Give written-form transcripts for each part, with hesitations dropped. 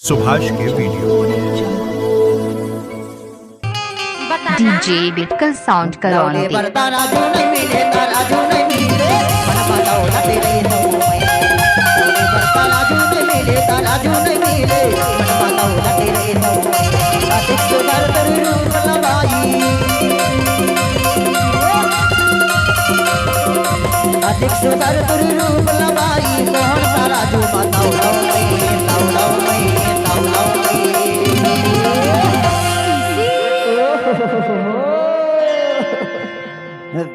सुभाष के video. DJ बिटकल sound करवाने तौले बरता राजू नहीं मिले तो राजू नहीं मिले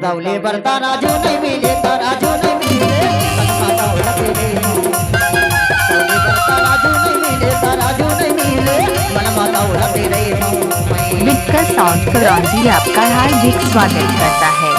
तौले बरता राजू नहीं मिले तो राजू नहीं मिले बिटकल साउंड करवाने आपका हार्दिक स्वागत करता है।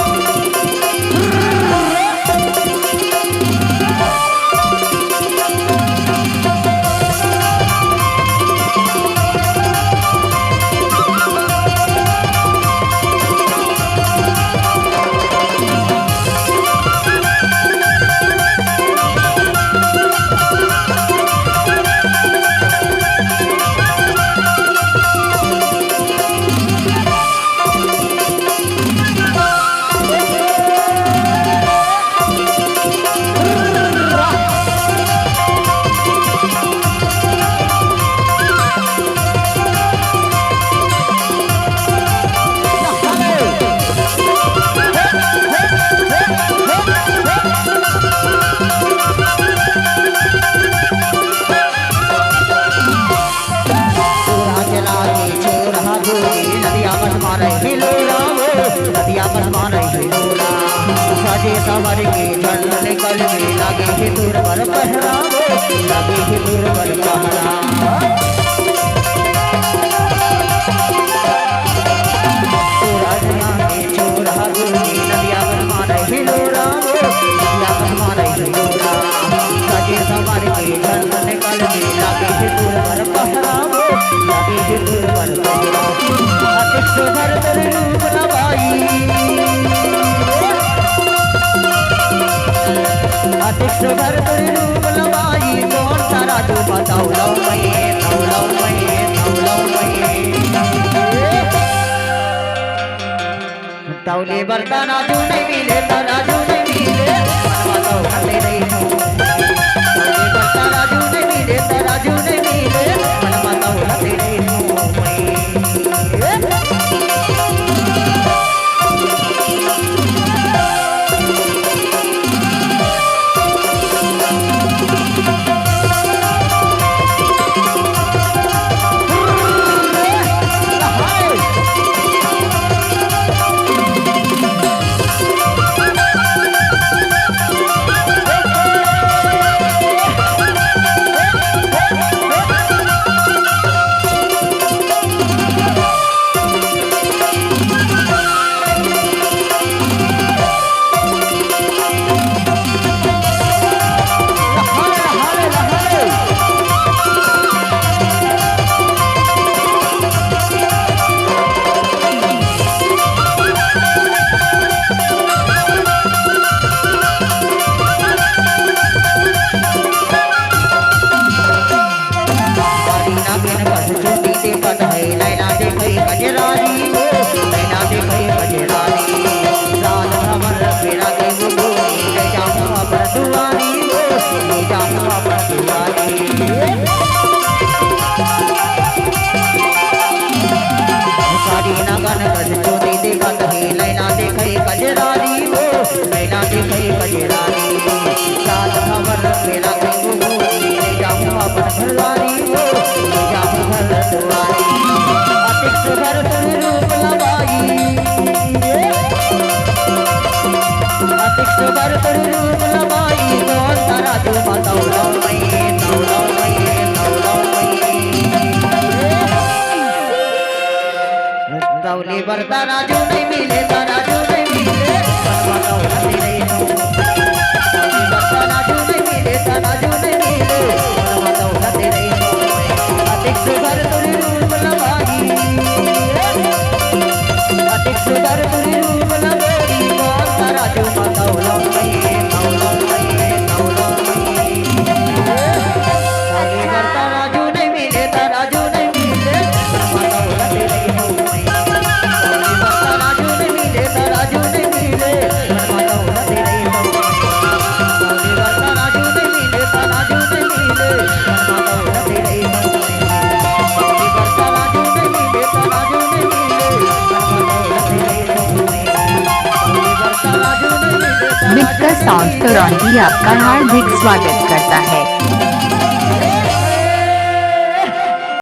सवारी की झंड निकल गई लगे ही दूर पर पहरावो लगे ही दूर पर पहरावो राजना के छोरा गुनी नदिया पर मारे हिलोरावो नदिया पर मारे हिलोरा सजे सवारी की झंड निकल गई लगे ही दूर पर पहरावो लगे ही दूर पर पहरावो अतिक सुधर तेरे रूप लबाई अतिक सुधर तेरे रूप लबाई कौन सा राजू बताओ लो मैं तौले बरता राजू नहीं मिले तो राजू नहीं मिले बताओ हले नहीं तौले बरता राजू नहीं मिले तो राजू नहीं मिले बताओ हले नहीं तौले बरता राजू नहीं मिले तो राजू नहीं मिले बताओ हले नहीं तौले बरता राजू नहीं मिले तो राजू नहीं मिले बताओ हले नहीं अतिक सुधर तेरे रूप लबाई अतिक सुधर तेरे रूप लबाई कौन सा राजू बताओ लो तौले बरता राजू नहीं मिले साउंड करौंदी आपका हार्दिक स्वागत करता है।